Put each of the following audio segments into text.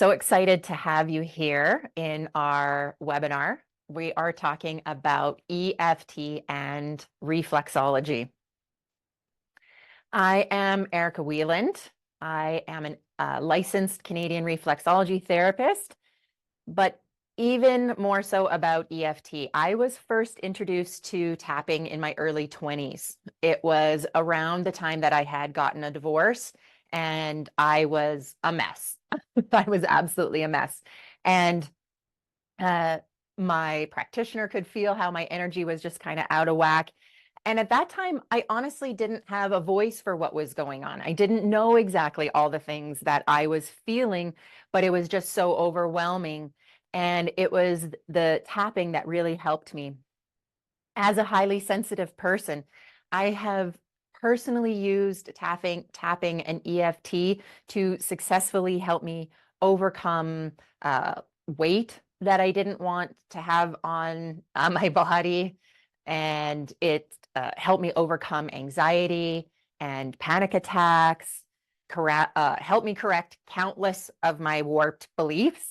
so excited to have you here in our webinar. We are talking about EFT and reflexology. I am Erica Wieland. I am a licensed Canadian reflexology therapist, but even more so about EFT. I was first introduced to tapping in my early 20s. It was around the time that I had gotten a divorce and I was a mess. I was absolutely a mess. And my practitioner could feel how my energy was just kind of out of whack. And at that time, I honestly didn't have a voice for what was going on. I didn't know exactly all the things that I was feeling, but it was just so overwhelming. And it was the tapping that really helped me. As a highly sensitive person, I have personally used tapping and EFT to successfully help me overcome weight that I didn't want to have on my body. And it helped me overcome anxiety and panic attacks, helped me correct countless of my warped beliefs.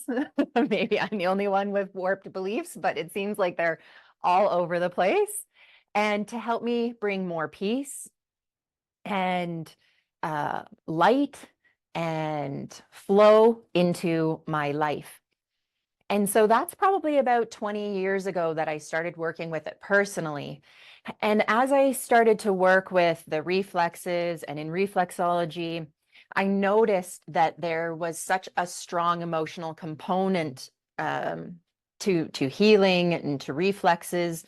Maybe I'm the only one with warped beliefs, but it seems like they're all over the place. And to help me bring more peace and light and flow into my life. And so that's probably about 20 years ago that I started working with it personally. And as I started to work with the reflexes and in reflexology, I noticed that there was such a strong emotional component to healing and to reflexes.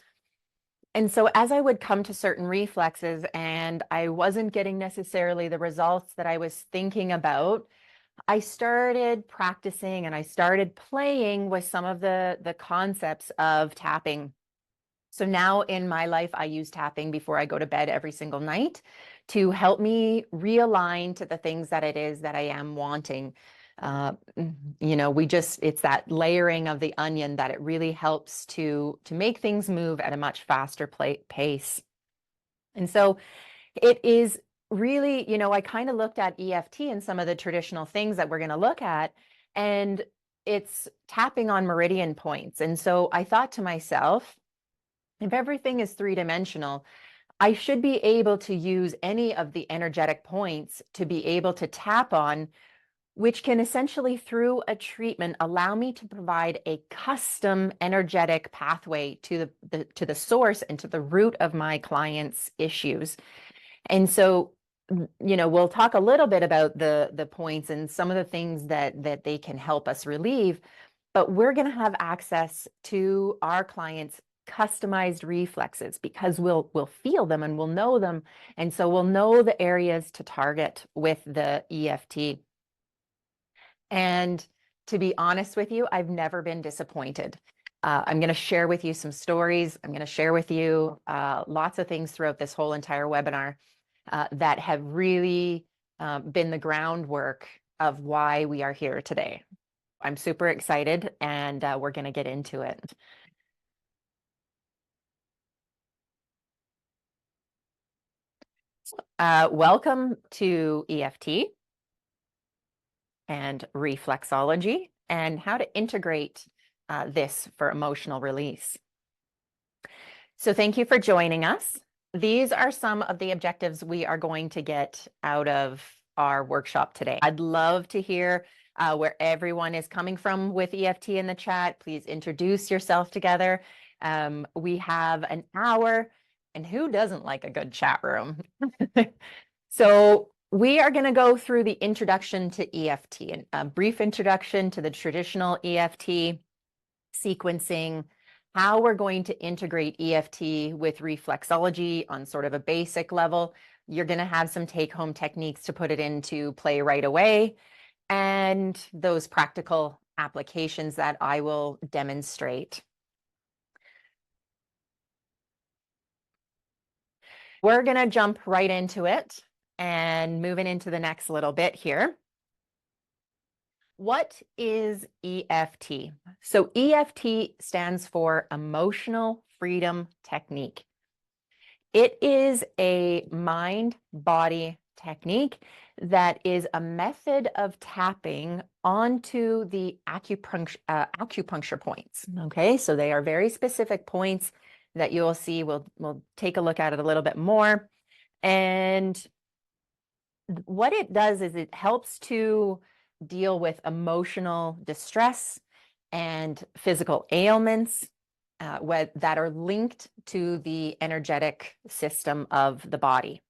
And so as I would come to certain reflexes and I wasn't getting necessarily the results that I was thinking about, I started practicing and I started playing with some of the concepts of tapping. So now in my life, I use tapping before I go to bed every single night to help me realign to the things that it is that I am wanting. It's that layering of the onion that it really helps to make things move at a much faster pace. And so it is really, I kind of looked at EFT and some of the traditional things that we're going to look at, and it's tapping on meridian points. And so I thought to myself, if everything is three-dimensional, I should be able to use any of the energetic points to be able to tap on, which can essentially, through a treatment, allow me to provide a custom energetic pathway to the source and to the root of my client's issues. And so, we'll talk a little bit about the points and some of the things that they can help us relieve, but we're going to have access to our clients' customized reflexes because we'll feel them and we'll know them. And so we'll know the areas to target with the EFT. And to be honest with you, I've never been disappointed. I'm going to share with you some stories. I'm going to share with you lots of things throughout this whole entire webinar that have really been the groundwork of why we are here today. I'm super excited, and we're going to get into it. Welcome to EFT and reflexology and how to integrate this for emotional release. So thank you for joining us. These are some of the objectives we are going to get out of our workshop today. I'd love to hear where everyone is coming from with EFT in the chat. Please introduce yourself together. We have an hour, and who doesn't like a good chat room? So we are going to go through the introduction to EFT, and a brief introduction to the traditional EFT sequencing, how we're going to integrate EFT with reflexology on sort of a basic level. You're going to have some take-home techniques to put it into play right away, and those practical applications that I will demonstrate. We're going to jump right into it and moving into the next little bit here. What is EFT? So EFT stands for Emotional Freedom Technique. It is a mind-body technique that is a method of tapping onto the acupuncture points. Okay, so they are very specific points that you'll see. We'll take a look at it a little bit more. And what it does is it helps to deal with emotional distress and physical ailments that are linked to the energetic system of the body.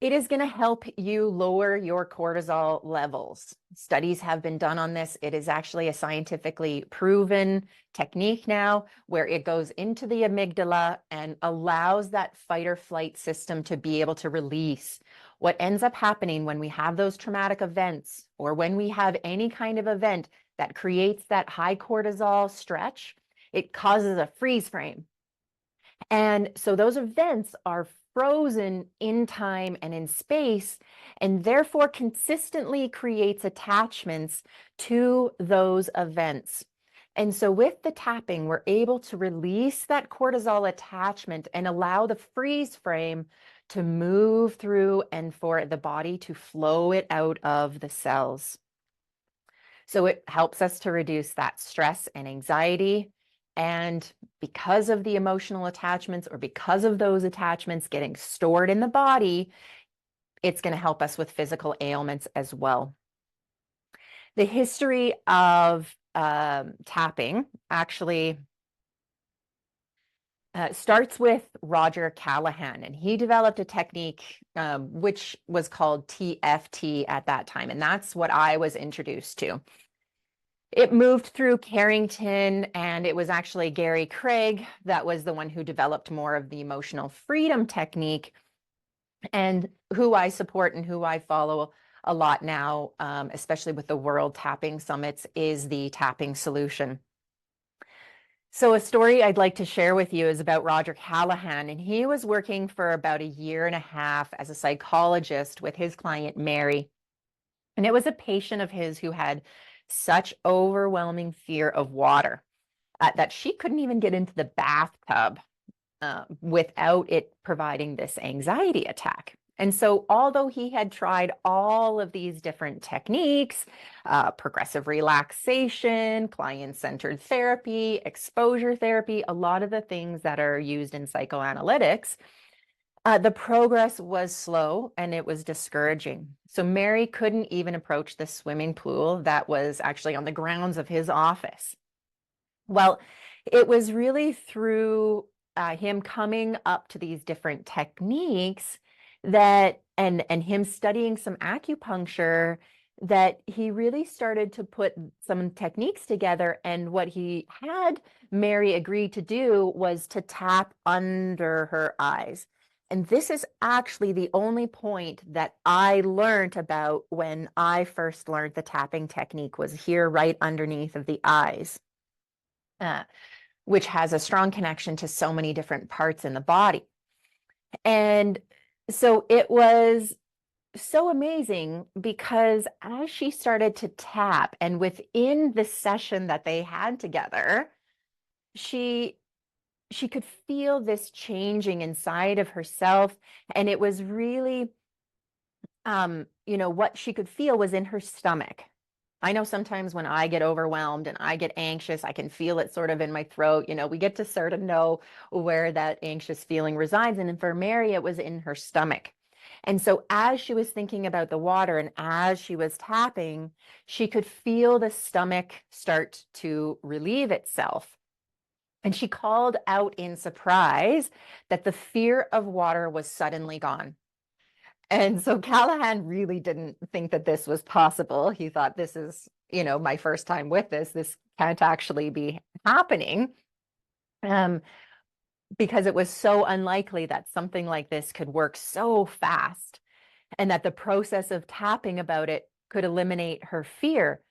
It is going to help you lower your cortisol levels. Studies have been done on this. It is actually a scientifically proven technique now where it goes into the amygdala and allows that fight or flight system to be able to release. What ends up happening when we have those traumatic events or when we have any kind of event that creates that high cortisol stretch, it causes a freeze frame. And so those events are frozen in time and in space, and therefore consistently creates attachments to those events. And so with the tapping, we're able to release that cortisol attachment and allow the freeze frame to move through and for the body to flow it out of the cells. So it helps us to reduce that stress and anxiety. And because of the emotional attachments or because of those attachments getting stored in the body, it's going to help us with physical ailments as well. The history of tapping actually starts with Roger Callahan, and he developed a technique which was called TFT at that time, and that's what I was introduced to. It moved through Carrington, and it was actually Gary Craig that was the one who developed more of the emotional freedom technique, and who I support and who I follow a lot now, especially with the World Tapping Summits, is the tapping solution. So a story I'd like to share with you is about Roger Callahan, and he was working for about 1.5 years as a psychologist with his client, Mary. And it was a patient of his who had such overwhelming fear of water that she couldn't even get into the bathtub without it providing this anxiety attack. And so although he had tried all of these different techniques, progressive relaxation, client-centered therapy, exposure therapy, a lot of the things that are used in psychoanalytics, the progress was slow and it was discouraging. So Mary couldn't even approach the swimming pool that was actually on the grounds of his office. Well, it was really through him coming up to these different techniques that, and him studying some acupuncture, that he really started to put some techniques together. And what he had Mary agree to do was to tap under her eyes. And this is actually the only point that I learned about when I first learned the tapping technique, was here right underneath of the eyes, which has a strong connection to so many different parts in the body. And so it was so amazing because as she started to tap, and within the session that they had together, she could feel this changing inside of herself. And it was really, what she could feel was in her stomach. I know sometimes when I get overwhelmed and I get anxious, I can feel it sort of in my throat. We get to sort of know where that anxious feeling resides. And for Mary, it was in her stomach. And so as she was thinking about the water and as she was tapping, she could feel the stomach start to relieve itself. And she called out in surprise that the fear of water was suddenly gone. And so Callahan really didn't think that this was possible. He thought, this is, my first time with this. This can't actually be happening. Because it was so unlikely that something like this could work so fast, and that the process of tapping about it could eliminate her fear.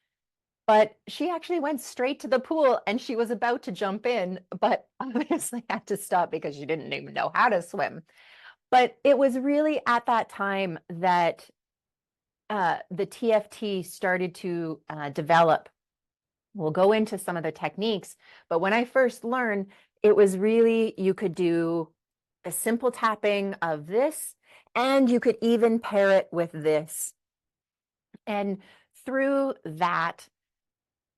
But she actually went straight to the pool, and she was about to jump in, but obviously had to stop because she didn't even know how to swim. But it was really at that time that the TFT started to develop. We'll go into some of the techniques, but when I first learned, it was really, you could do a simple tapping of this, and you could even pair it with this. And through that,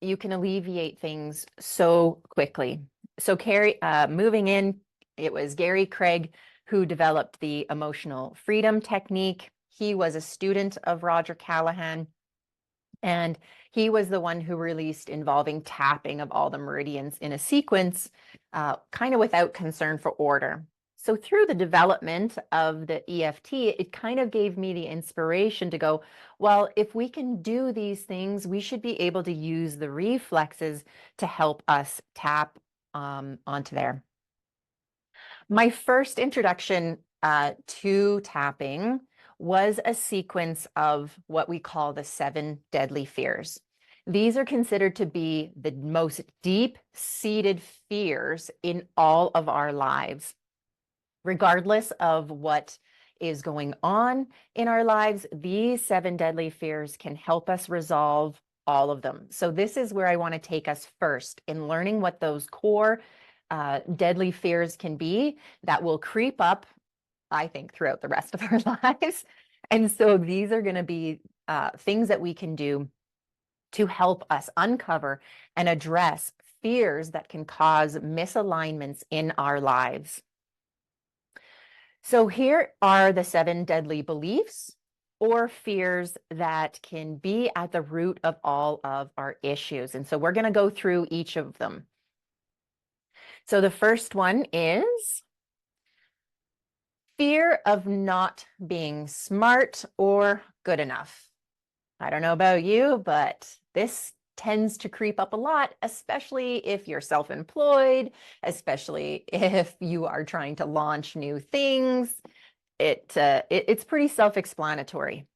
you can alleviate things so quickly. So moving in, it was Gary Craig who developed the emotional freedom technique. He was a student of Roger Callahan, and he was the one who released involving tapping of all the meridians in a sequence, kind of without concern for order. So through the development of the EFT, it kind of gave me the inspiration to go, well, if we can do these things, we should be able to use the reflexes to help us tap onto there. My first introduction to tapping was a sequence of what we call the 7 deadly fears. These are considered to be the most deep-seated fears in all of our lives. Regardless of what is going on in our lives, these 7 deadly fears can help us resolve all of them. So this is where I want to take us first in learning what those core deadly fears can be that will creep up, I think, throughout the rest of our lives. And so these are going to be things that we can do to help us uncover and address fears that can cause misalignments in our lives. So here are the 7 deadly beliefs or fears that can be at the root of all of our issues. And so we're going to go through each of them. So the first one is fear of not being smart or good enough. I don't know about you, but this tends to creep up a lot, especially if you're self-employed, especially if you are trying to launch new things. It's pretty self-explanatory.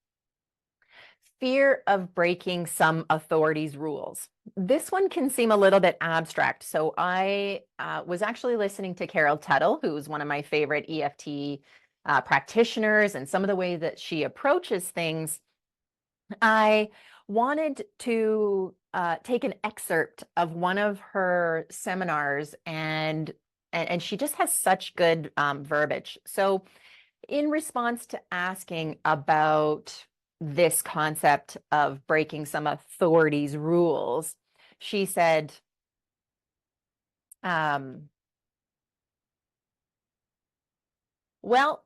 Fear of breaking some authority's rules. This one can seem a little bit abstract. So I was actually listening to Carol Tuttle, who's one of my favorite EFT practitioners, and some of the way that she approaches things. I wanted to take an excerpt of one of her seminars, and she just has such good verbiage. So in response to asking about this concept of breaking some authority's rules, she said, well,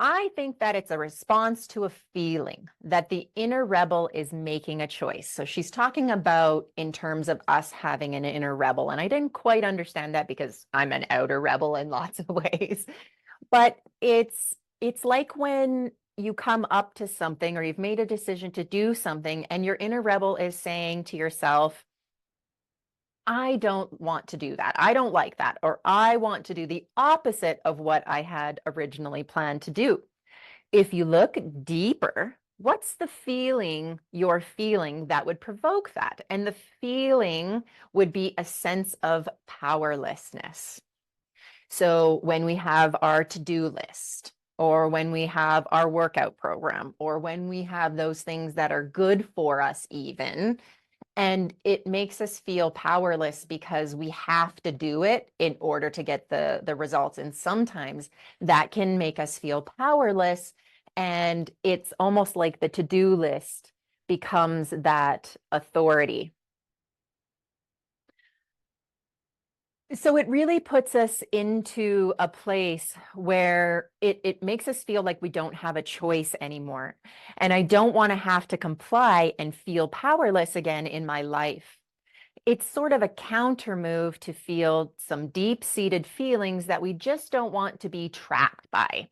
I think that it's a response to a feeling that the inner rebel is making a choice. So she's talking about in terms of us having an inner rebel. And I didn't quite understand that because I'm an outer rebel in lots of ways. But it's like when you come up to something or you've made a decision to do something and your inner rebel is saying to yourself, I don't want to do that. I don't like that. Or I want to do the opposite of what I had originally planned to do. If you look deeper, what's the feeling you're feeling that would provoke that? And the feeling would be a sense of powerlessness. So when we have our to-do list, or when we have our workout program, or when we have those things that are good for us even, and it makes us feel powerless because we have to do it in order to get the results. And sometimes that can make us feel powerless. And it's almost like the to-do list becomes that authority. So it really puts us into a place where it makes us feel like we don't have a choice anymore. And I don't want to have to comply and feel powerless again in my life. It's sort of a counter move to feel some deep-seated feelings that we just don't want to be trapped by.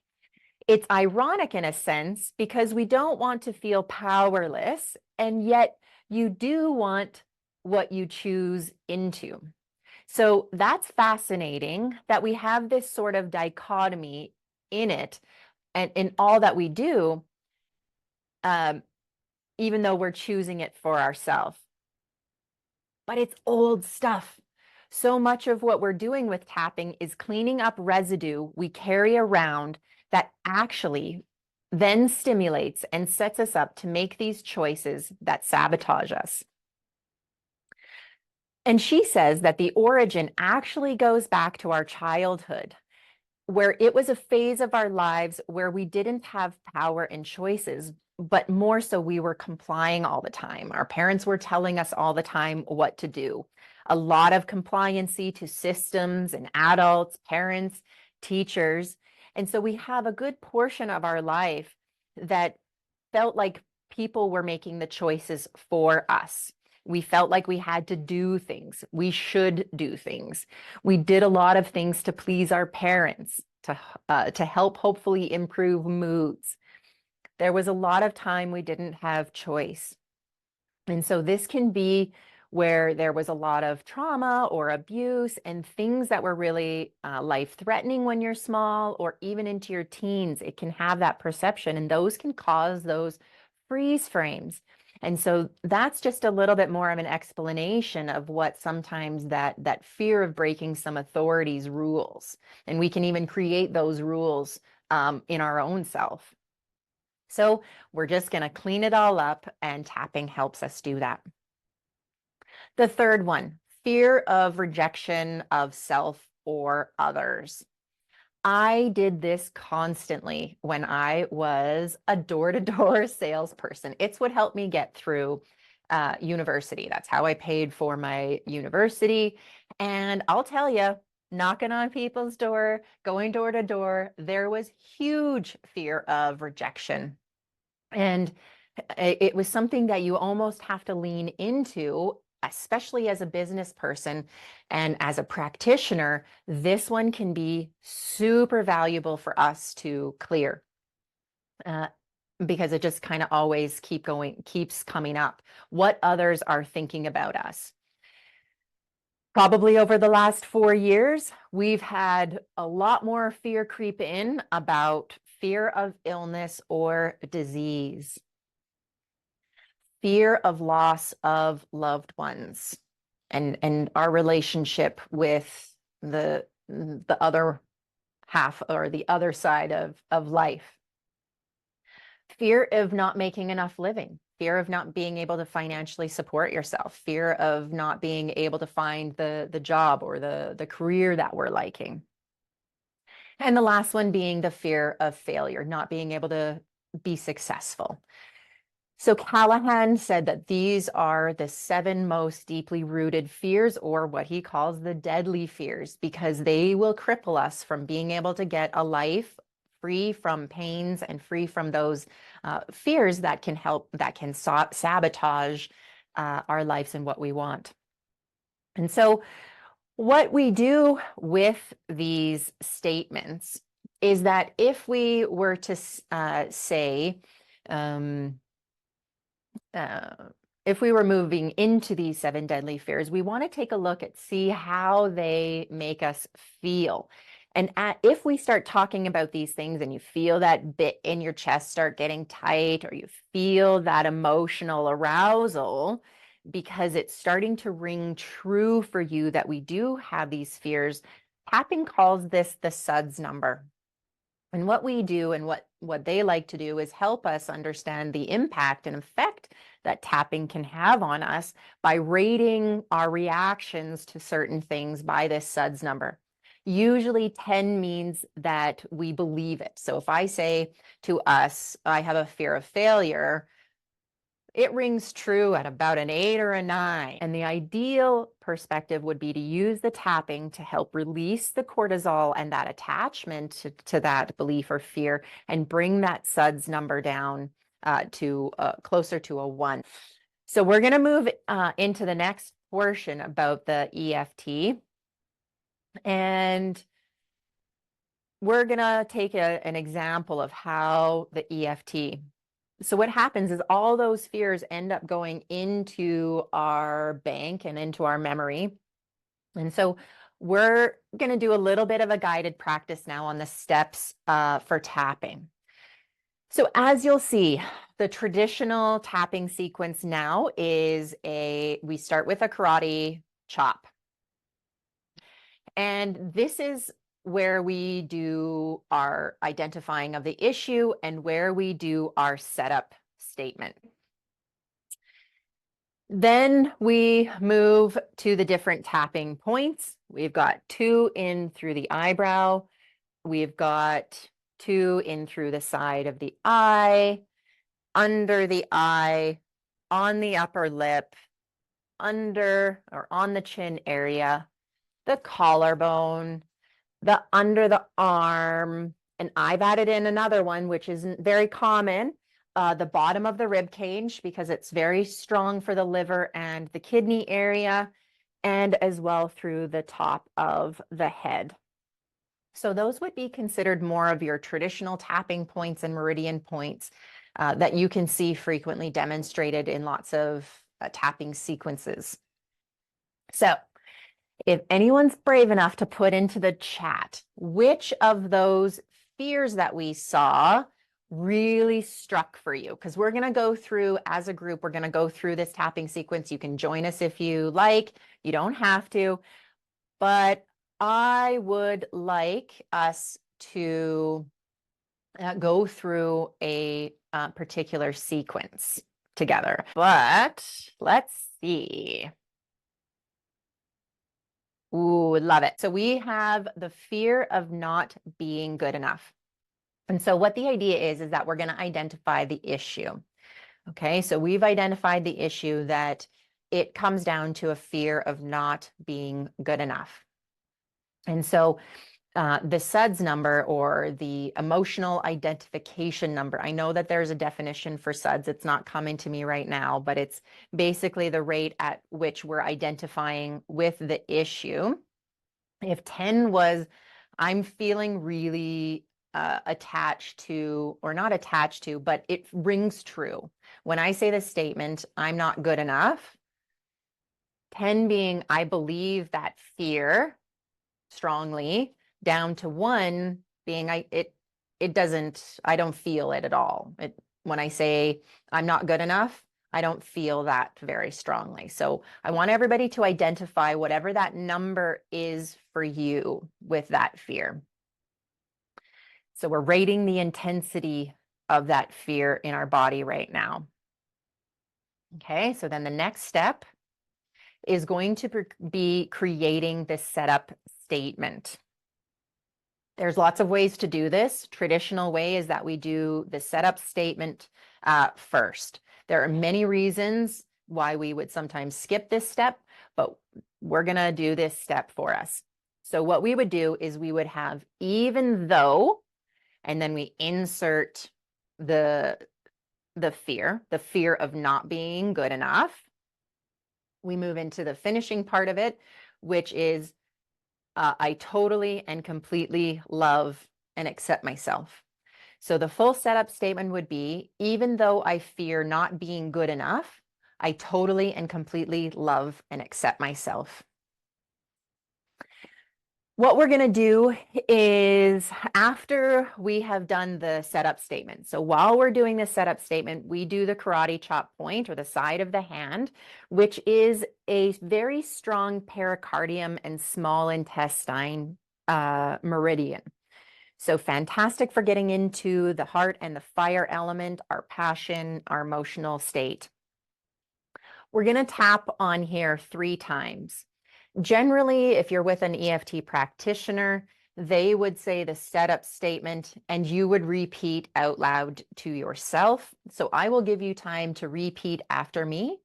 It's ironic in a sense because we don't want to feel powerless, and yet you do want what you choose into. So that's fascinating that we have this sort of dichotomy in it and in all that we do, even though we're choosing it for ourselves. But it's old stuff. So much of what we're doing with tapping is cleaning up residue we carry around that actually then stimulates and sets us up to make these choices that sabotage us. And she says that the origin actually goes back to our childhood. where it was a phase of our lives where we didn't have power and choices, but more so we were complying all the time. Our parents were telling us all the time what to do. A lot of compliancy to systems and adults, parents, teachers. And so we have a good portion of our life that felt like people were making the choices for us. We felt like we had to do things. We should do things. We did a lot of things to please our parents, to help hopefully improve moods. There was a lot of time we didn't have choice. And so this can be where there was a lot of trauma or abuse and things that were really life-threatening when you're small, or even into your teens. It can have that perception, and those can cause those freeze frames. And so that's just a little bit more of an explanation of what sometimes that fear of breaking some authority's rules. And we can even create those rules in our own self. So we're just going to clean it all up, and tapping helps us do that. The third one, fear of rejection of self or others. I did this constantly when I was a door-to-door salesperson. It's what helped me get through university. That's how I paid for my university. And I'll tell you, knocking on people's door, going door to door, there was huge fear of rejection. And it was something that you almost have to lean into, especially as a business person and as a practitioner. This one can be super valuable for us to clear because it just kind of always keeps coming up. What others are thinking about us. Probably over the last 4 years, we've had a lot more fear creep in about fear of illness or disease. Fear of loss of loved ones, and our relationship with the other half, or the other side of life. Fear of not making enough living, fear of not being able to financially support yourself, fear of not being able to find the job or the career that we're liking. And the last one being the fear of failure, not being able to be successful. So Callahan said that these are the 7 most deeply rooted fears, or what he calls the deadly fears, because they will cripple us from being able to get a life free from pains and free from those fears that can sabotage our lives and what we want. And so what we do with these statements is that if we were to say, if we were moving into these 7 deadly fears, we want to take a look at see how they make us feel. And if we start talking about these things and you feel that bit in your chest start getting tight, or you feel that emotional arousal because it's starting to ring true for you that we do have these fears, tapping calls this the SUDS number. And what we do, and what they like to do, is help us understand the impact and effect that tapping can have on us by rating our reactions to certain things by this SUDS number. Usually 10 means that we believe it. So if I say to us, I have a fear of failure, it rings true at about an 8 or a 9. And the ideal perspective would be to use the tapping to help release the cortisol and that attachment to that belief or fear, and bring that SUDS number down to closer to a 1. So we're going to move into the next portion about the EFT. And we're going to take an example of how the EFT. So what happens is all those fears end up going into our bank and into our memory. And so we're going to do a little bit of a guided practice now on the steps for tapping. So as you'll see, the traditional tapping sequence now is we start with a karate chop. And this is where we do our identifying of the issue and where we do our setup statement. Then we move to the different tapping points. We've got 2 in through the eyebrow, We've got 2 in through the side of the eye, under the eye, on the upper lip, under or on the chin area, the collarbone, the under the arm, and I've added in another one, which isn't very common, the bottom of the rib cage, because it's very strong for the liver and the kidney area, and as well through the top of the head. So those would be considered more of your traditional tapping points and meridian points that you can see frequently demonstrated in lots of tapping sequences. So if anyone's brave enough to put into the chat, which of those fears that we saw really struck for you? Because we're going to go through, as a group, we're going to go through this tapping sequence. You can join us if you like. You don't have to. But I would like us to go through a particular sequence together. But let's see. Ooh, love it. So we have the fear of not being good enough. And so what the idea is that we're going to identify the issue. Okay, so we've identified the issue that it comes down to a fear of not being good enough. And so the SUDS number, or the emotional identification number, I know that there's a definition for SUDS. It's not coming to me right now, but it's basically the rate at which we're identifying with the issue. If 10 was, I'm feeling really attached to, or not attached to, but it rings true. When I say the statement, I'm not good enough, 10 being, I believe that fear strongly, down to 1 being, I don't feel it at all. When I say I'm not good enough, I don't feel that very strongly. So I want everybody to identify whatever that number is for you with that fear. So we're rating the intensity of that fear in our body right now. Okay, so then the next step is going to be creating this setup statement. There's lots of ways to do this. Traditional way is that we do the setup statement first. There are many reasons why we would sometimes skip this step, but we're going to do this step for us. So what we would do is we would have even though, and then we insert the fear of not being good enough. We move into the finishing part of it, which is I totally and completely love and accept myself. So the full setup statement would be, even though I fear not being good enough, I totally and completely love and accept myself. What we're going to do is, after we have done the setup statement, so while we're doing the setup statement, we do the karate chop point, or the side of the hand, which is a very strong pericardium and small intestine meridian. So fantastic for getting into the heart and the fire element, our passion, our emotional state. We're going to tap on here 3 times. Generally, if you're with an EFT practitioner, they would say the setup statement and you would repeat out loud to yourself. So I will give you time to repeat after me.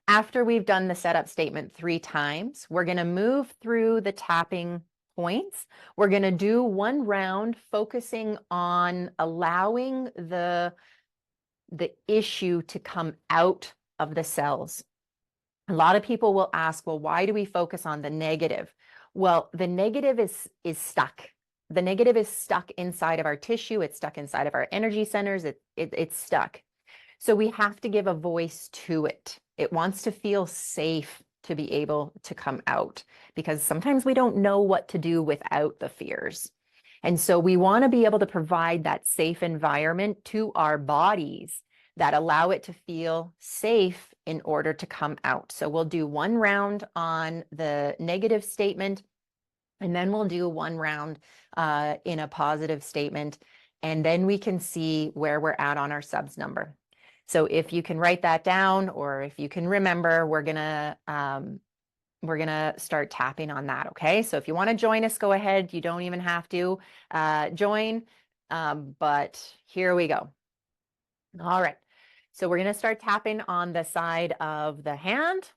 After we've done the setup statement 3 times, we're going to move through the tapping points. We're going to do 1 round focusing on allowing the issue to come out of the cells. A lot of people will ask, well, why do we focus on the negative? Well, the negative is stuck. The negative is stuck inside of our tissue. It's stuck inside of our energy centers. It's stuck. So we have to give a voice to it. It wants to feel safe to be able to come out, because sometimes we don't know what to do without the fears. And so we want to be able to provide that safe environment to our bodies that allow it to feel safe in order to come out. So we'll do 1 round on the negative statement, and then we'll do 1 round in a positive statement, and then we can see where we're at on our subs number. So if you can write that down, or if you can remember, we're gonna we're going to start tapping on that. Okay. So if you want to join us, go ahead. You don't even have to join. But here we go. All right. So we're going to start tapping on the side of the hand.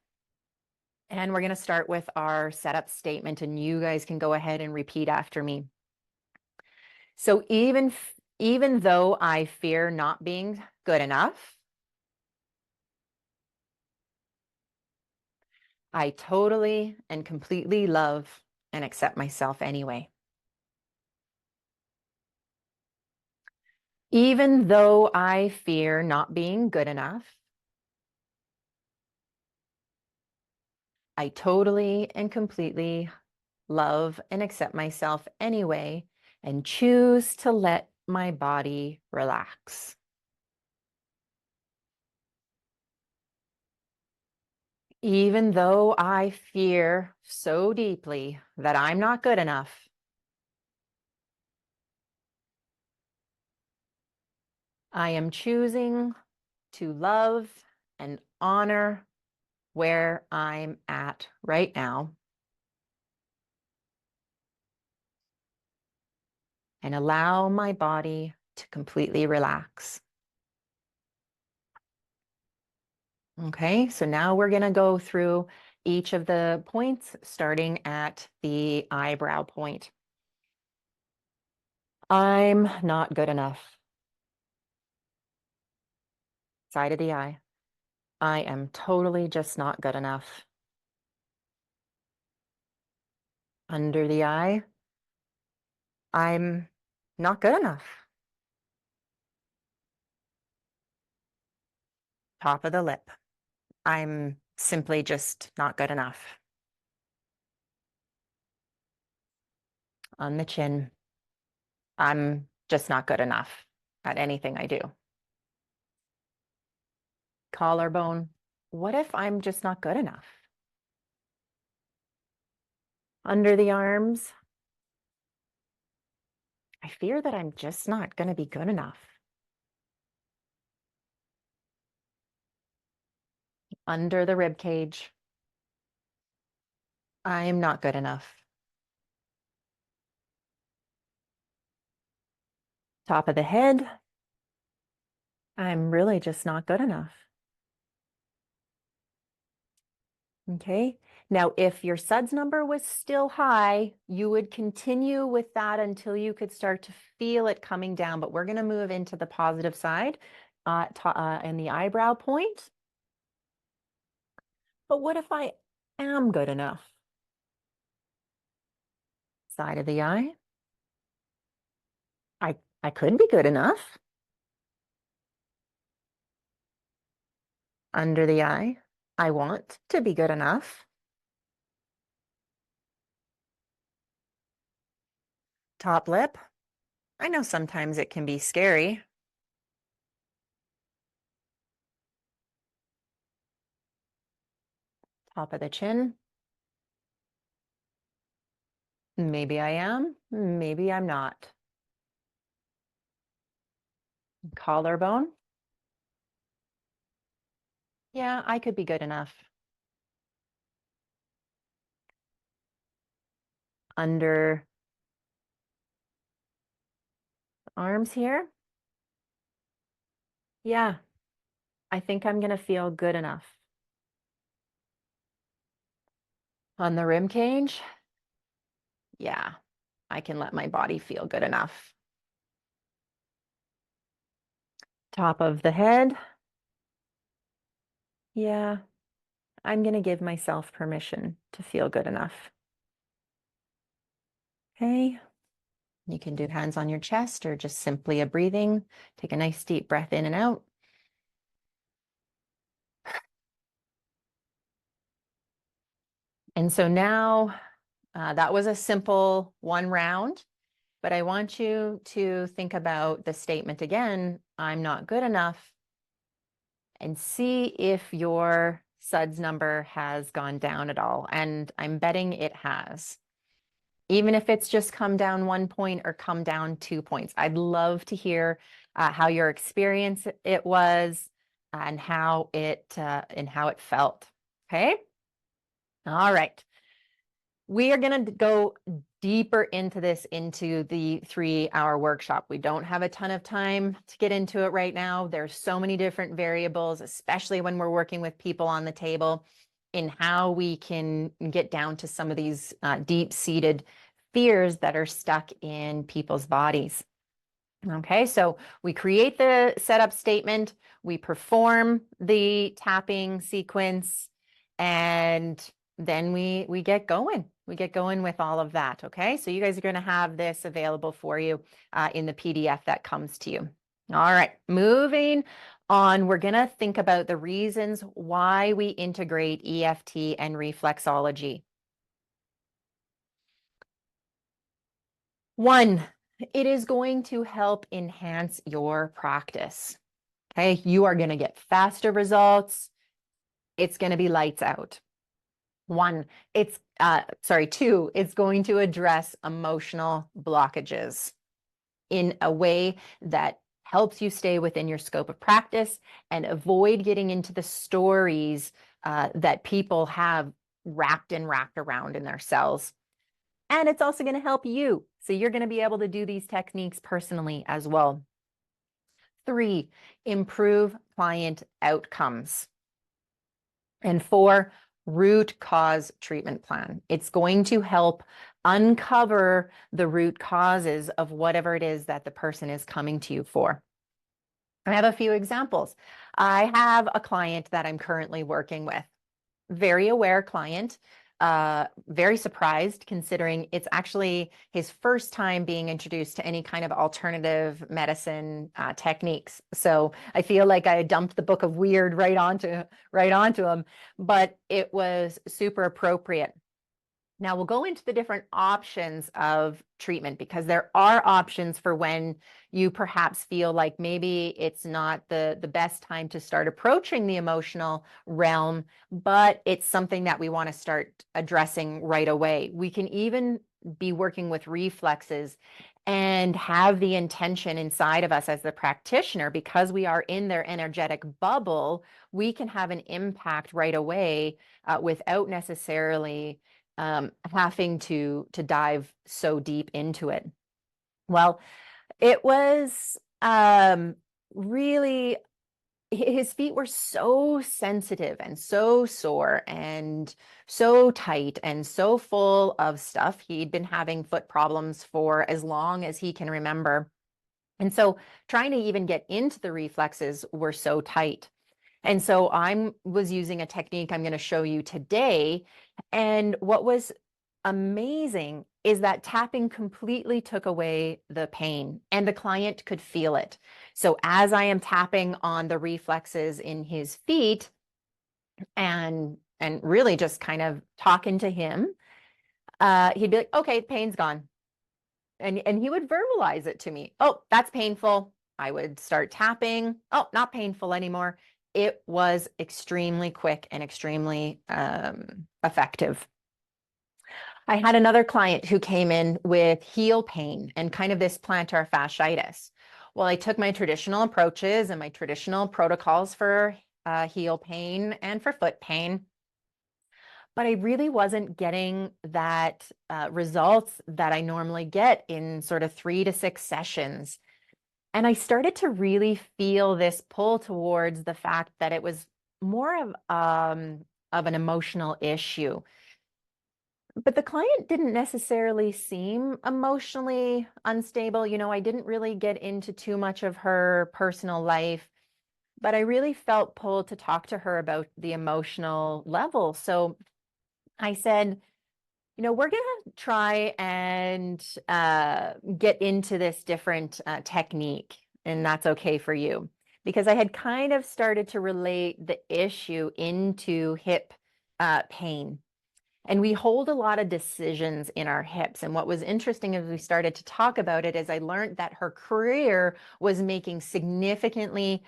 And we're going to start with our setup statement, and you guys can go ahead and repeat after me. So even though I fear not being good enough, I totally and completely love and accept myself anyway. Even though I fear not being good enough, I totally and completely love and accept myself anyway, and choose to let my body relax. Even though I fear so deeply that I'm not good enough, I am choosing to love and honor where I'm at right now and allow my body to completely relax. Okay, so now we're going to go through each of the points, starting at the eyebrow point. I'm not good enough. Side of the eye. I am totally just not good enough. Under the eye. I'm not good enough. Top of the lip. I'm simply just not good enough. On the chin. I'm just not good enough at anything I do. Collarbone. What if I'm just not good enough? Under the arms. I fear that I'm just not going to be good enough. Under the rib cage. I'm not good enough. Top of the head. I'm really just not good enough. Okay. Now, if your SUDS number was still high, you would continue with that until you could start to feel it coming down. But we're going to move into the positive side and the eyebrow point. But what if I am good enough? Side of the eye. I could be good enough. Under the eye. I want to be good enough. Top lip. I know sometimes it can be scary. Top of the chin. Maybe I am, maybe I'm not. Collarbone. Yeah, I could be good enough. Under arms here. Yeah, I think I'm going to feel good enough. On the rib cage. Yeah, I can let my body feel good enough. Top of the head. Yeah, I'm going to give myself permission to feel good enough. Okay. You can do hands on your chest or just simply a breathing. Take a nice deep breath in and out. And so now that was a simple one round, but I want you to think about the statement again, I'm not good enough, and see if your SUDS number has gone down at all. And I'm betting it has. Even if it's just come down 1 point or come down 2 points. I'd love to hear how your experience it was and how it felt. Okay. All right. We are going to go deeper into this into the 3-hour workshop. We don't have a ton of time to get into it right now. There's so many different variables, especially when we're working with people on the table, in how we can get down to some of these deep-seated fears that are stuck in people's bodies. Okay, so we create the setup statement, we perform the tapping sequence, and then we get going. We get going with all of that. Okay, so you guys are going to have this available for you in the PDF that comes to you. All right, moving on, we're going to think about the reasons why we integrate EFT and reflexology. One, it is going to help enhance your practice. Okay, you are going to get faster results. It's going to be lights out. Two, it's going to address emotional blockages in a way that helps you stay within your scope of practice and avoid getting into the stories that people have wrapped around in their cells. And it's also going to help you. So you're going to be able to do these techniques personally as well. 3, improve client outcomes. And 4, root cause treatment plan. It's going to help uncover the root causes of whatever it is that the person is coming to you for. I have a few examples. I have a client that I'm currently working with, very aware client, very surprised considering it's actually his first time being introduced to any kind of alternative medicine techniques. So I feel like I dumped the book of weird right onto him, but it was super appropriate. Now we'll go into the different options of treatment because there are options for when you perhaps feel like maybe it's not the best time to start approaching the emotional realm, but it's something that we want to start addressing right away. We can even be working with reflexes and have the intention inside of us as the practitioner, because we are in their energetic bubble, we can have an impact right away without necessarily having to dive so deep into it. Well, it was really, his feet were so sensitive and so sore and so tight and so full of stuff. He'd been having foot problems for as long as he can remember. And so trying to even get into the reflexes were so tight. And so I was using a technique I'm going to show you today. And what was amazing is that tapping completely took away the pain and the client could feel it. So as I am tapping on the reflexes in his feet and really just kind of talking to him, he'd be like, okay, pain's gone. And he would verbalize it to me. Oh, that's painful. I would start tapping. Oh, not painful anymore. It was extremely quick and extremely effective. I had another client who came in with heel pain and kind of this plantar fasciitis. Well, I took my traditional approaches and my traditional protocols for heel pain and for foot pain, but I really wasn't getting that results that I normally get in sort of 3 to 6 sessions. And I started to really feel this pull towards the fact that it was more of an emotional issue. But the client didn't necessarily seem emotionally unstable. You know, I didn't really get into too much of her personal life, but I really felt pulled to talk to her about the emotional level. So I said, you know, we're going to try and get into this different technique, and that's okay for you. Because I had kind of started to relate the issue into hip pain. And we hold a lot of decisions in our hips. And what was interesting as we started to talk about it is I learned that her career was making significantly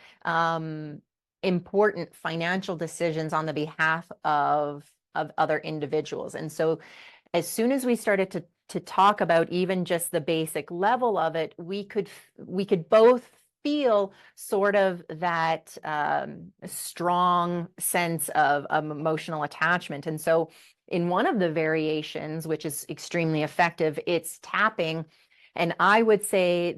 important financial decisions on the behalf of other individuals. And so as soon as we started to talk about even just the basic level of it, we could both feel sort of that strong sense of emotional attachment. And so in one of the variations, which is extremely effective, it's tapping. And I would say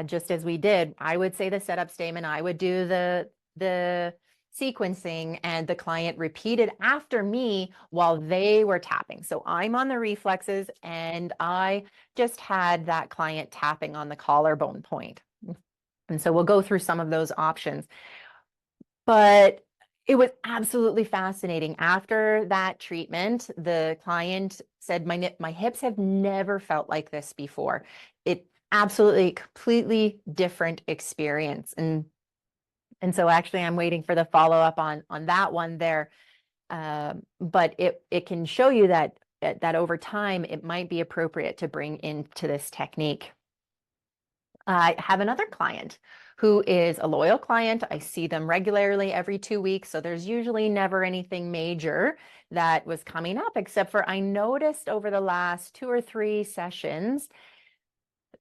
just as we did, I would say the setup statement, I would do the sequencing, and the client repeated after me while they were tapping. So I'm on the reflexes, and I just had that client tapping on the collarbone point. And so we'll go through some of those options. But it was absolutely fascinating. After that treatment, the client said, my hips have never felt like this before. It absolutely completely different experience. And so actually I'm waiting for the follow-up on that one there. But it can show you that over time it might be appropriate to bring into this technique. I have another client who is a loyal client. I see them regularly every 2 weeks. So there's usually never anything major that was coming up, except for I noticed over the last 2 or 3 sessions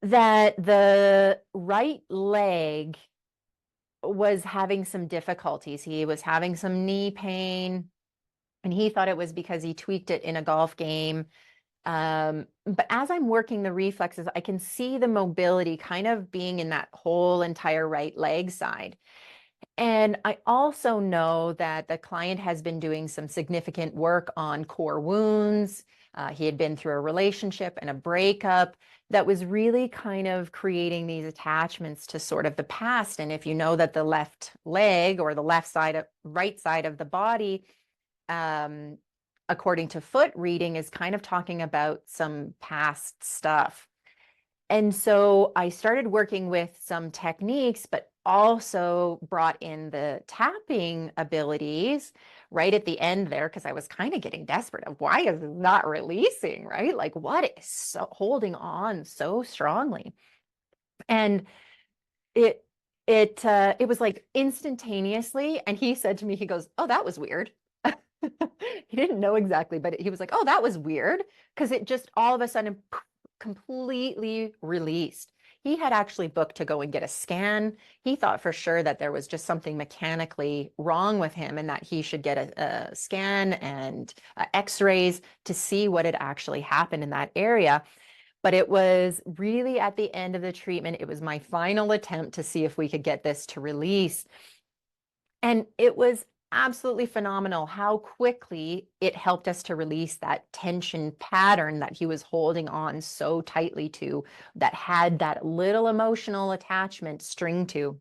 that the right leg was having some difficulties. He was having some knee pain, and he thought it was because he tweaked it in a golf game. But as I'm working the reflexes, I can see the mobility kind of being in that whole entire right leg side. And I also know that the client has been doing some significant work on core wounds. He had been through a relationship and a breakup that was really kind of creating these attachments to sort of the past. And if you know that the left leg or the right side of the body, according to foot reading, is kind of talking about some past stuff. And so I started working with some techniques, but also brought in the tapping abilities right at the end there, because I was kind of getting desperate of why is it not releasing, right? Like what is so holding on so strongly? And it was like instantaneously. And he said to me, he goes, "Oh, that was weird." He didn't know exactly, but he was like, "Oh, that was weird," because it just all of a sudden completely released. He had actually booked to go and get a scan. He thought for sure that there was just something mechanically wrong with him and that he should get a scan and x-rays to see what had actually happened in that area. But it was really at the end of the treatment, it was my final attempt to see if we could get this to release. And it was absolutely phenomenal how quickly it helped us to release that tension pattern that he was holding on so tightly to, that had that little emotional attachment string to.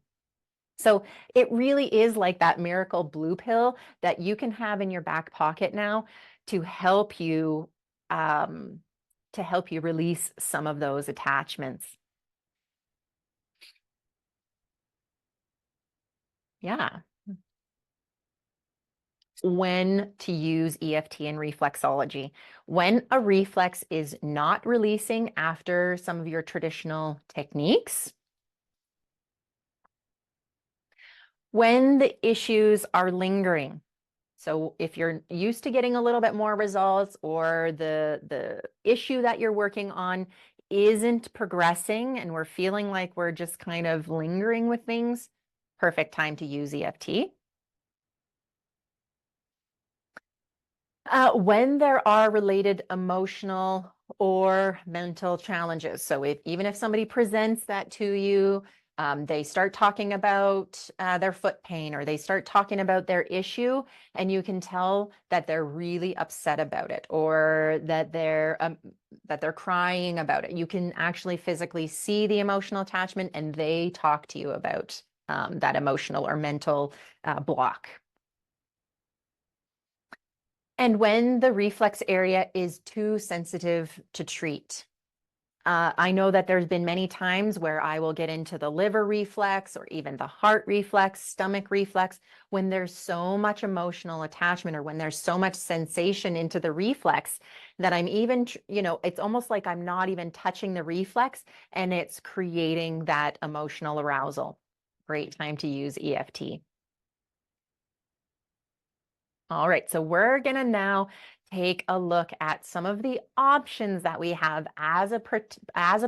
So it really is like that miracle blue pill that you can have in your back pocket now to help you release some of those attachments. Yeah. When to use EFT and reflexology. When a reflex is not releasing after some of your traditional techniques. When the issues are lingering. So if you're used to getting a little bit more results, or the issue that you're working on isn't progressing and we're feeling like we're just kind of lingering with things, perfect time to use EFT. When there are related emotional or mental challenges. So even if somebody presents that to you, they start talking about their foot pain, or they start talking about their issue, and you can tell that they're really upset about it, or that they're crying about it. You can actually physically see the emotional attachment, and they talk to you about that emotional or mental block. And when the reflex area is too sensitive to treat. I know that there's been many times where I will get into the liver reflex, or even the heart reflex, stomach reflex, when there's so much emotional attachment, or when there's so much sensation into the reflex that I'm even, it's almost like I'm not even touching the reflex, and it's creating that emotional arousal. Great time to use EFT. All right, so we're going to now take a look at some of the options that we have as a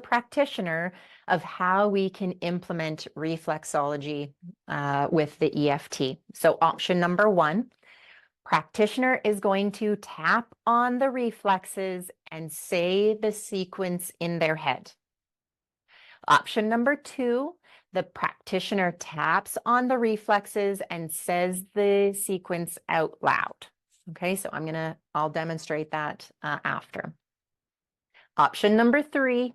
practitioner of how we can implement reflexology with the EFT. So option number 1, Practitioner is going to tap on the reflexes and say the sequence in their head. Option number 2, the practitioner taps on the reflexes and says the sequence out loud. Okay, so I'll demonstrate that after. Option number 3,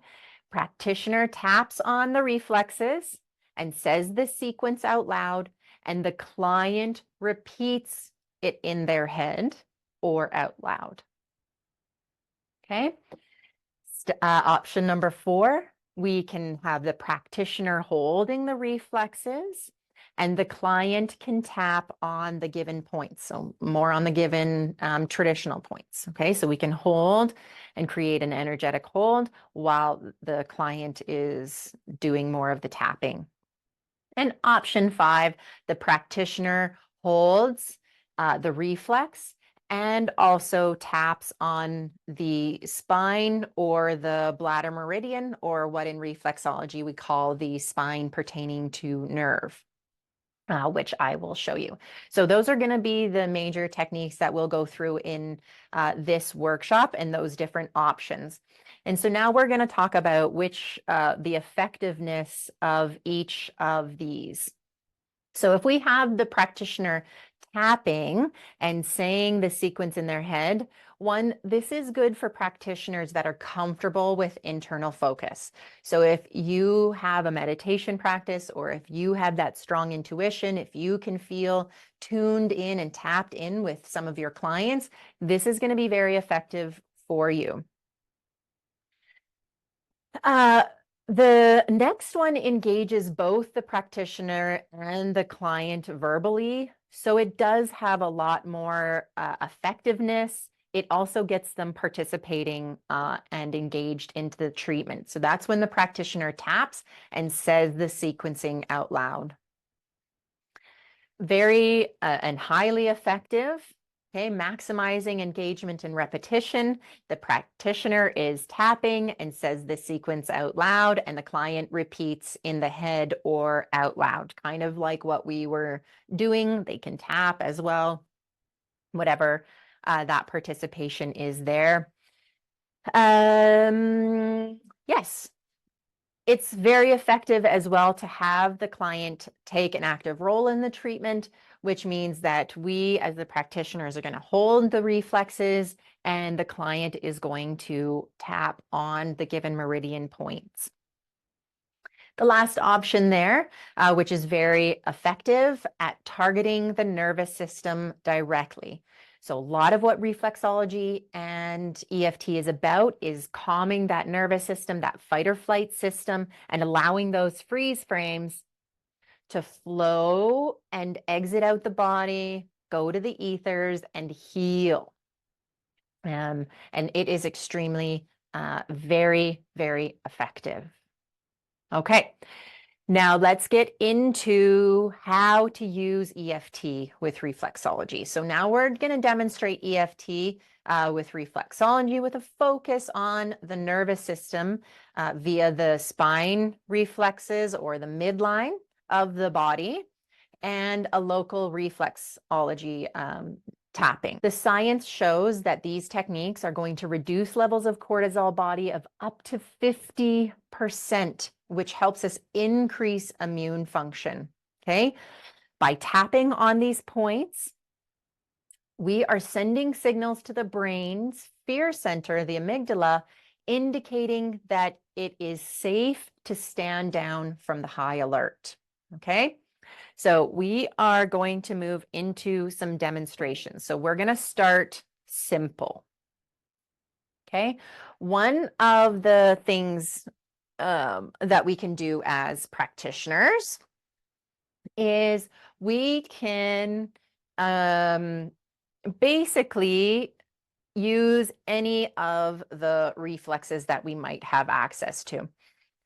practitioner taps on the reflexes and says the sequence out loud, and the client repeats it in their head or out loud. Okay. Option number 4, we can have the practitioner holding the reflexes and the client can tap on the given points. So more on the given traditional points. Okay, so we can hold and create an energetic hold while the client is doing more of the tapping. And option 5, the practitioner holds the reflex and also taps on the spine or the bladder meridian, or what in reflexology we call the spine pertaining to nerve, which I will show you. So those are going to be the major techniques that we'll go through in this workshop, and those different options. And so now we're going to talk about the effectiveness of each of these. So if we have the practitioner tapping and saying the sequence in their head, this is good for practitioners that are comfortable with internal focus. So if you have a meditation practice, or if you have that strong intuition, if you can feel tuned in and tapped in with some of your clients, this is going to be very effective for you. The next one engages both the practitioner and the client verbally, so it does have a lot more effectiveness. It also gets them participating and engaged into the treatment. So that's when the practitioner taps and says the sequencing out loud. Very and highly effective. Okay, maximizing engagement and repetition. The practitioner is tapping and says the sequence out loud, and the client repeats in the head or out loud, kind of like what we were doing. They can tap as well, whatever that participation is there. Yes. It's very effective as well to have the client take an active role in the treatment, which means that we as the practitioners are going to hold the reflexes and the client is going to tap on the given meridian points. The last option there, which is very effective at targeting the nervous system directly. So a lot of what reflexology and EFT is about is calming that nervous system, that fight or flight system, and allowing those freeze frames to flow and exit out the body, go to the ethers, and heal. And it is extremely, very, very effective. Okay. Now let's get into how to use EFT with reflexology. So now we're going to demonstrate EFT with reflexology with a focus on the nervous system via the spine reflexes or the midline of the body, and a local reflexology tapping. The science shows that these techniques are going to reduce levels of cortisol body of up to 50%, which helps us increase immune function. Okay. By tapping on these points, we are sending signals to the brain's fear center, the amygdala, indicating that it is safe to stand down from the high alert. Okay. So we are going to move into some demonstrations. So we're going to start simple. Okay. One of the things that we can do as practitioners is we can basically use any of the reflexes that we might have access to.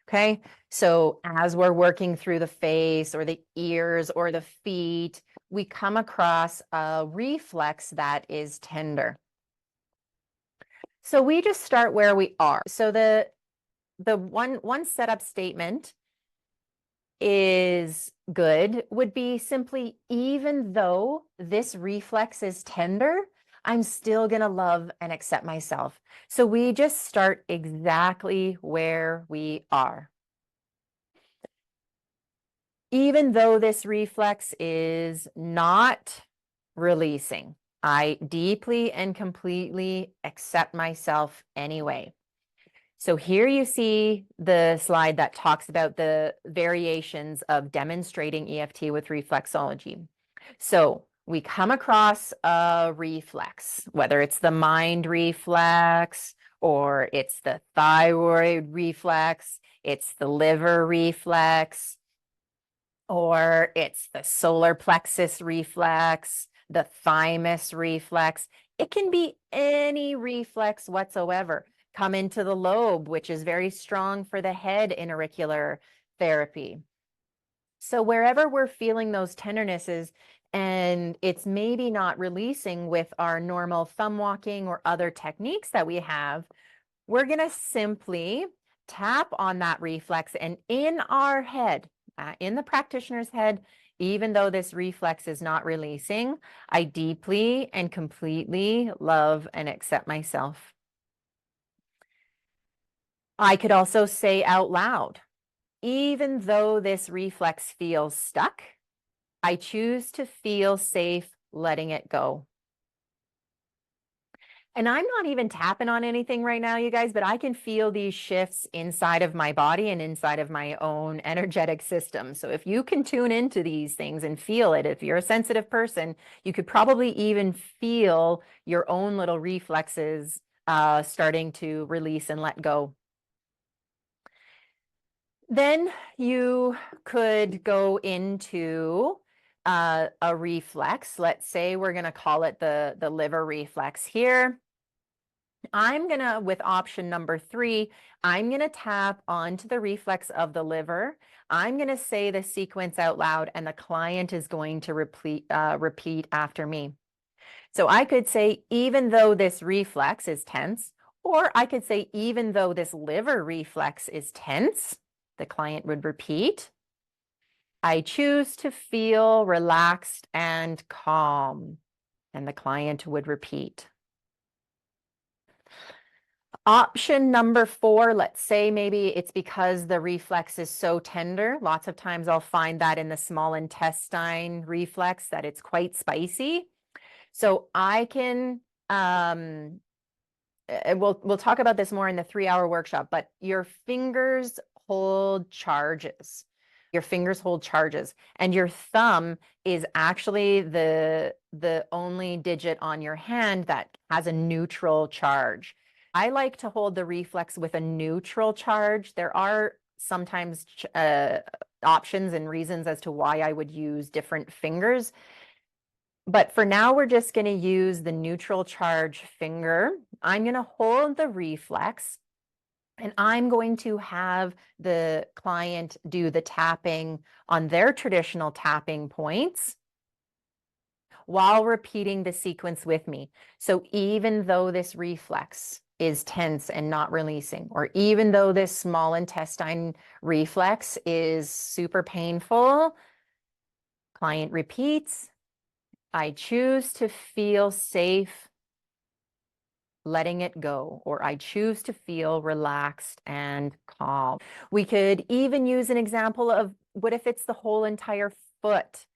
Okay, so as we're working through the face or the ears or the feet, we come across a reflex that is tender. So we just start where we are. So the one setup statement is good would be simply, even though this reflex is tender, I'm still going to love and accept myself. So we just start exactly where we are. Even though this reflex is not releasing, I deeply and completely accept myself anyway. So here you see the slide that talks about the variations of demonstrating EFT with reflexology. So we come across a reflex, whether it's the mind reflex or it's the thyroid reflex, it's the liver reflex, or it's the solar plexus reflex, the thymus reflex. It can be any reflex whatsoever. Come into the lobe, which is very strong for the head in auricular therapy. So wherever we're feeling those tendernesses and it's maybe not releasing with our normal thumb walking or other techniques that we have, we're going to simply tap on that reflex, and in our head, in the practitioner's head, even though this reflex is not releasing, I deeply and completely love and accept myself. I could also say out loud, even though this reflex feels stuck, I choose to feel safe letting it go. And I'm not even tapping on anything right now, you guys, but I can feel these shifts inside of my body and inside of my own energetic system. So if you can tune into these things and feel it, if you're a sensitive person, you could probably even feel your own little reflexes starting to release and let go. Then you could go into a reflex. Let's say we're going to call it the liver reflex here. I'm going to, with option number 3, I'm going to tap onto the reflex of the liver. I'm going to say the sequence out loud, and the client is going to repeat after me. So I could say, even though this reflex is tense, or I could say, even though this liver reflex is tense, the client would repeat. I choose to feel relaxed and calm, and the client would repeat. Option number 4, let's say maybe it's because the reflex is so tender. Lots of times I'll find that in the small intestine reflex that it's quite spicy. So I can, we'll talk about this more in the 3-hour workshop, but your fingers hold charges. Your fingers hold charges, and your thumb is actually the only digit on your hand that has a neutral charge. I like to hold the reflex with a neutral charge. There are sometimes options and reasons as to why I would use different fingers. But for now, we're just going to use the neutral charge finger. I'm going to hold the reflex, and I'm going to have the client do the tapping on their traditional tapping points while repeating the sequence with me. So even though this reflex is tense and not releasing, or even though this small intestine reflex is super painful, client repeats, I choose to feel safe letting it go, or I choose to feel relaxed and calm. We could even use an example of, what if it's the whole entire foot,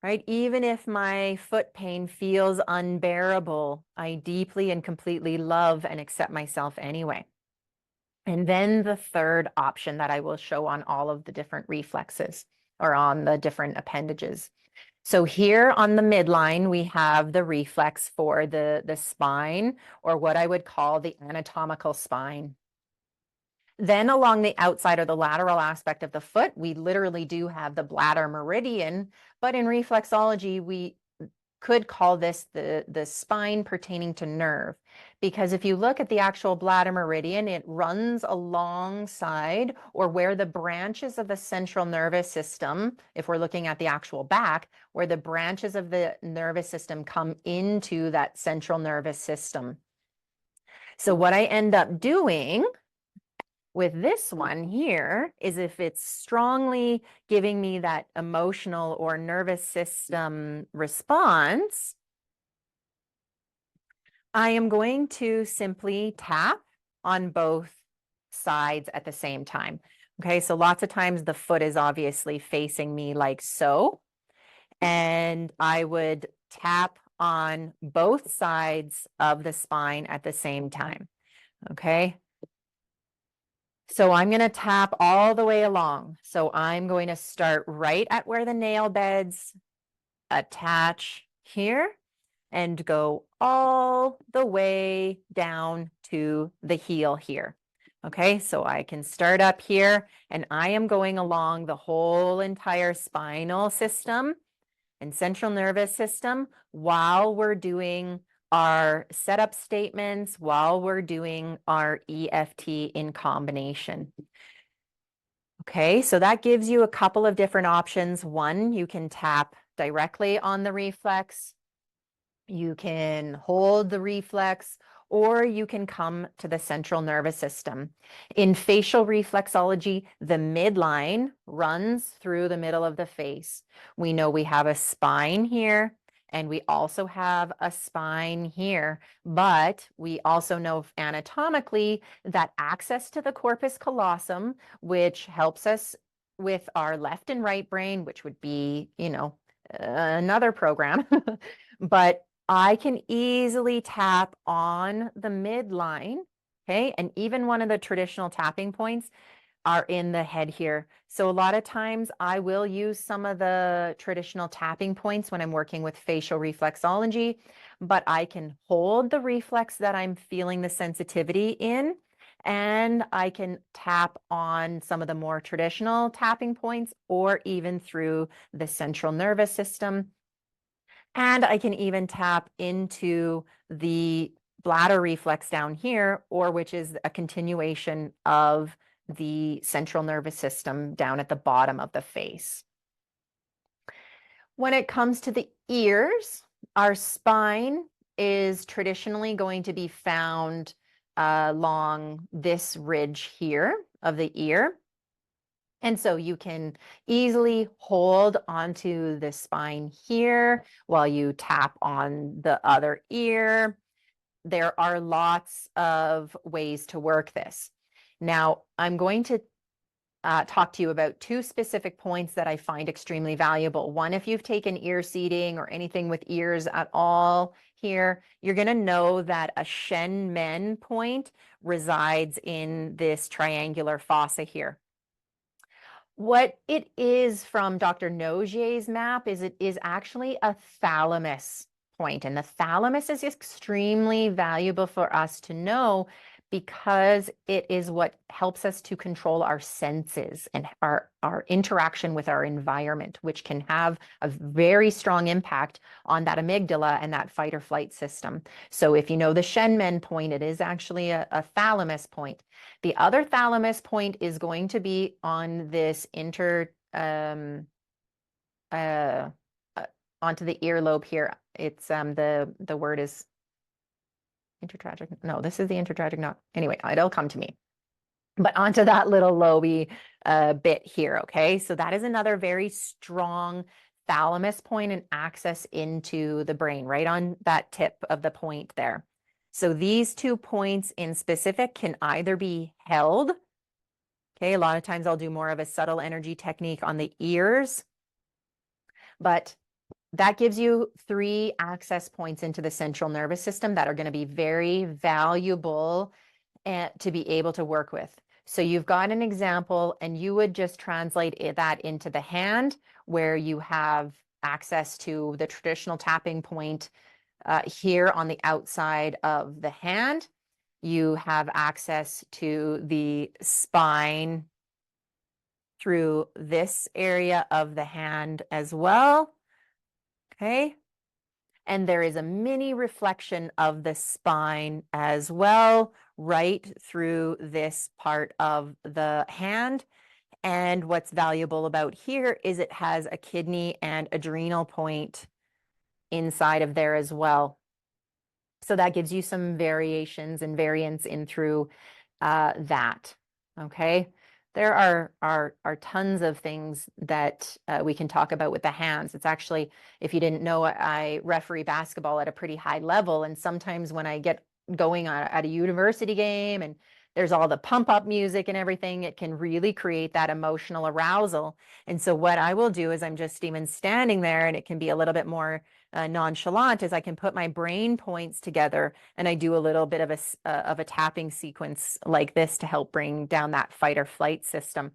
right? Even if my foot pain feels unbearable, I deeply and completely love and accept myself anyway. And then the third option that I will show on all of the different reflexes or on the different appendages. So here on the midline, we have the reflex for the spine, or what I would call the anatomical spine. Then along the outside or the lateral aspect of the foot, we literally do have the bladder meridian, but in reflexology, we could call this the spine pertaining to nerve, because if you look at the actual bladder meridian, it runs alongside, or where the branches of the central nervous system, if we're looking at the actual back, where the branches of the nervous system come into that central nervous system. So what I end up doing with this one here is if it's strongly giving me that emotional or nervous system response, I am going to simply tap on both sides at the same time. Okay, so lots of times the foot is obviously facing me like so, and I would tap on both sides of the spine at the same time. Okay, so I'm going to tap all the way along. So I'm going to start right at where the nail beds attach here and go all the way down to the heel here. Okay, so I can start up here and I am going along the whole entire spinal system and central nervous system while we're doing our setup statements, while we're doing our EFT in combination. Okay, so that gives you a couple of different options. One, you can tap directly on the reflex. You can hold the reflex, or you can come to the central nervous system. In facial reflexology, the midline runs through the middle of the face. We know we have a spine here, and we also have a spine here, but we also know anatomically that access to the corpus callosum, which helps us with our left and right brain, which would be, another program, but I can easily tap on the midline, okay? And even one of the traditional tapping points are in the head here. So a lot of times I will use some of the traditional tapping points when I'm working with facial reflexology, but I can hold the reflex that I'm feeling the sensitivity in, and I can tap on some of the more traditional tapping points or even through the central nervous system. And I can even tap into the bladder reflex down here, or which is a continuation of the central nervous system down at the bottom of the face. When it comes to the ears, our spine is traditionally going to be found along this ridge here of the ear. And so you can easily hold onto the spine here while you tap on the other ear. There are lots of ways to work this. Now, I'm going to talk to you about two specific points that I find extremely valuable. One, if you've taken ear seating or anything with ears at all here, you're going to know that a Shen Men point resides in this triangular fossa here. What it is from Dr. Nogier's map is it is actually a thalamus point, and the thalamus is extremely valuable for us to know because it is what helps us to control our senses and our interaction with our environment, which can have a very strong impact on that amygdala and that fight or flight system. So if you know the Shenmen point, it is actually a thalamus point. The other thalamus point is going to be on this onto the earlobe here. It's the word is intertragic. No, this is the intertragic. No, anyway, it'll come to me. But onto that little lobey bit here. Okay, so that is another very strong thalamus point and access into the brain, right on that tip of the point there. So these 2 points in specific can either be held. Okay, a lot of times I'll do more of a subtle energy technique on the ears, but that gives you 3 access points into the central nervous system that are going to be very valuable to be able to work with. So you've got an example, and you would just translate that into the hand where you have access to the traditional tapping point here on the outside of the hand. You have access to the spine through this area of the hand as well. Okay. And there is a mini reflection of the spine as well, right through this part of the hand. And what's valuable about here is it has a kidney and adrenal point inside of there as well. So that gives you some variations and variants in through that. Okay. There are tons of things that we can talk about with the hands. It's actually, if you didn't know, I referee basketball at a pretty high level. And sometimes when I get going at a university game and there's all the pump up music and everything, it can really create that emotional arousal. And so what I will do is I'm just even standing there, and it can be a little bit more nonchalant, is I can put my brain points together and I do a little bit of a tapping sequence like this to help bring down that fight or flight system.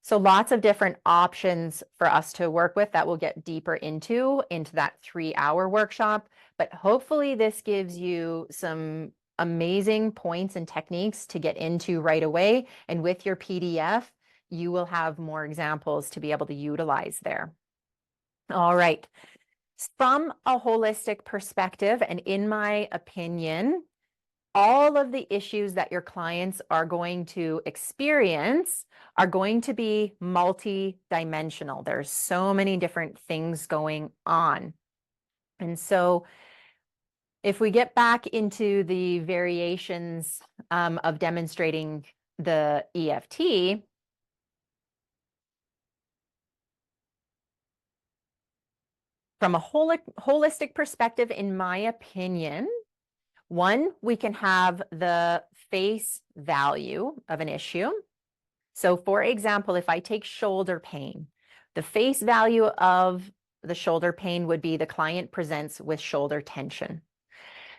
So lots of different options for us to work with that we'll get deeper into that 3-hour workshop. But hopefully this gives you some amazing points and techniques to get into right away. And with your PDF, you will have more examples to be able to utilize there. All right. From a holistic perspective, and in my opinion, all of the issues that your clients are going to experience are going to be multi-dimensional. There's so many different things going on. And so if we get back into the variations of demonstrating the EFT, from a holistic perspective, in my opinion, one, we can have the face value of an issue. So for example, if I take shoulder pain, the face value of the shoulder pain would be the client presents with shoulder tension.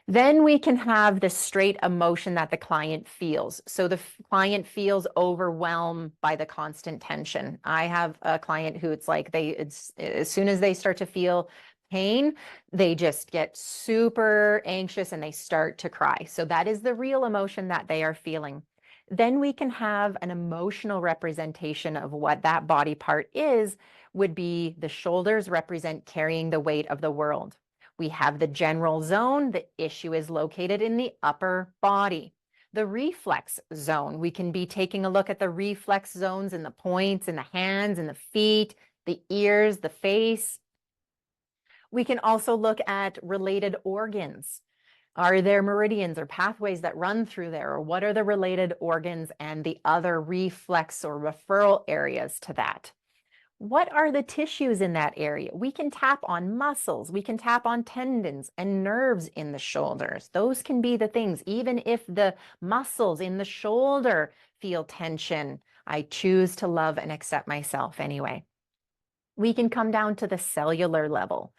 Then we can have the straight emotion that the client feels. So the client feels overwhelmed by the constant tension. I have a client who it's like it's as soon as they start to feel pain, they just get super anxious and they start to cry. So that is the real emotion that they are feeling. Then we can have an emotional representation of what that body part is, would be the shoulders represent carrying the weight of the world. We have the general zone. The issue is located in the upper body. The reflex zone, we can be taking a look at the reflex zones in the points, in the hands, in the feet, the ears, the face. We can also look at related organs. Are there meridians or pathways that run through there? Or what are the related organs and the other reflex or referral areas to that? What are the tissues in that area? We can tap on muscles, we can tap on tendons and nerves in the shoulders. Those can be the things. Even if the muscles in the shoulder feel tension, I choose to love and accept myself anyway. We can come down to the cellular level.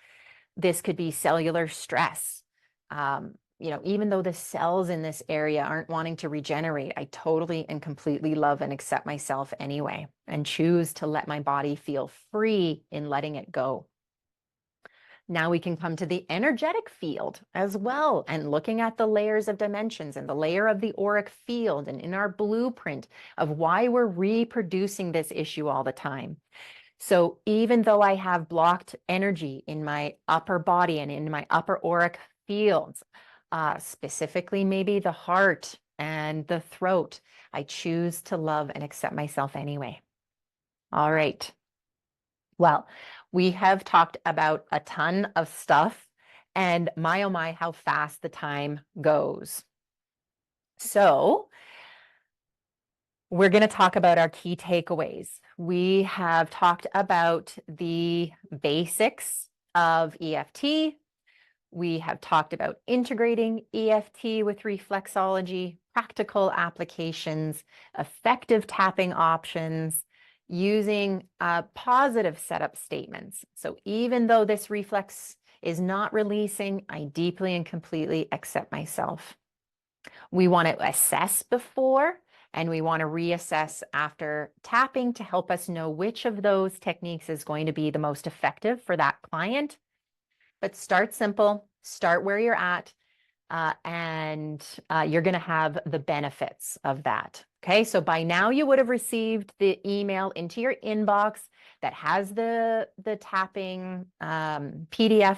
This could be cellular stress. Even though the cells in this area aren't wanting to regenerate, I totally and completely love and accept myself anyway, and choose to let my body feel free in letting it go. Now we can come to the energetic field as well, and looking at the layers of dimensions and the layer of the auric field, and in our blueprint of why we're reproducing this issue all the time. So even though I have blocked energy in my upper body and in my upper auric fields, specifically maybe the heart and the throat, I choose to love and accept myself anyway. All right. Well, we have talked about a ton of stuff, and my, oh my, how fast the time goes. So we're going to talk about our key takeaways. We have talked about the basics of EFT. We have talked about integrating EFT with reflexology, practical applications, effective tapping options, using positive setup statements. So even though this reflex is not releasing, I deeply and completely accept myself. We want to assess before, and we want to reassess after tapping to help us know which of those techniques is going to be the most effective for that client. But start simple, start where you're at, and you're going to have the benefits of that. Okay, so by now you would have received the email into your inbox that has the tapping PDF.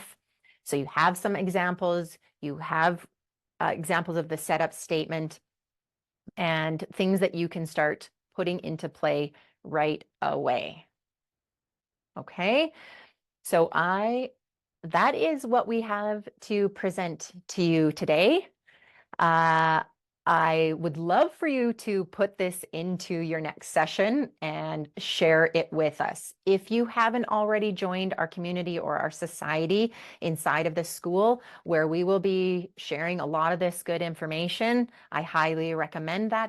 So you have some examples, you have examples of the setup statement, and things that you can start putting into play right away. Okay, so that is what we have to present to you today. I would love for you to put this into your next session and share it with us. If you haven't already joined our community or our society inside of the school, where we will be sharing a lot of this good information, I highly recommend that.